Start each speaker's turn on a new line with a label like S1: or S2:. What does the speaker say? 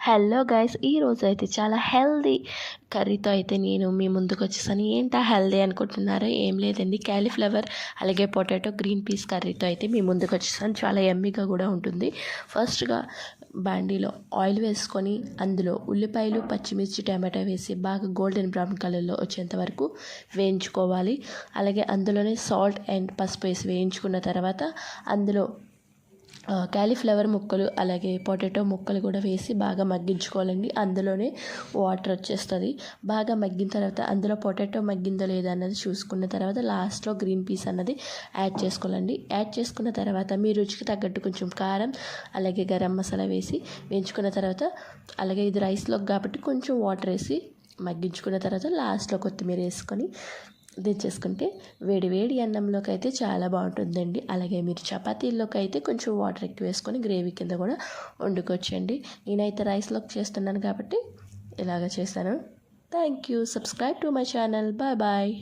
S1: Hello guys, ఈరోజు అయితే చాలా హెల్దీ కర్రీతో అయితే నేను మీ ముందుకు వచ్చేసాను. ఏంటా హెల్దీ అనుకుంటున్నారో, ఏం లేదండి, క్యాలీఫ్లవర్ అలాగే పొటాటో గ్రీన్ పీస్ కర్రీతో అయితే మీ ముందుకు వచ్చేసాను. చాలా యమ్మీగా కూడా ఉంటుంది. ఫస్ట్గా బాండీలో ఆయిల్ వేసుకొని అందులో ఉల్లిపాయలు, పచ్చిమిర్చి, టమాటా వేసి బాగా గోల్డెన్ బ్రౌన్ కలర్లో వచ్చేంత వరకు వేయించుకోవాలి. అలాగే అందులోనే సాల్ట్ అండ్ పసుపు వేసి వేయించుకున్న తర్వాత అందులో క్యాలీఫ్లవర్ ముక్కలు అలాగే పొటాటో ముక్కలు కూడా వేసి బాగా మగ్గించుకోవాలండి. అందులోనే వాటర్ వచ్చేస్తుంది. బాగా మగ్గిన తర్వాత అందులో పొటాటో మగ్గిందో లేదా అన్నది చూసుకున్న తర్వాత లాస్ట్లో గ్రీన్ పీస్ అన్నది యాడ్ చేసుకోవాలండి. యాడ్ చేసుకున్న తర్వాత మీ రుచికి తగ్గట్టు కొంచెం కారం అలాగే గరం మసాలా వేసి వేయించుకున్న తర్వాత, అలాగే ఇది రైస్లోకి కాబట్టి కొంచెం వాటర్ వేసి మగ్గించుకున్న తర్వాత లాస్ట్లో కొత్తిమీర వేసుకొని దించేసుకుంటే వేడి వేడి అన్నంలోకి అయితే చాలా బాగుంటుందండి. అలాగే మీరు చపాతీల్లోకి అయితే కొంచెం వాటర్ ఎక్కువ వేసుకొని గ్రేవీ కింద కూడా వండుకోవచ్చండి. నేనైతే రైస్లోకి చేస్తున్నాను కాబట్టి ఇలాగ చేస్తాను. Thank you. Subscribe to my channel. Bye bye.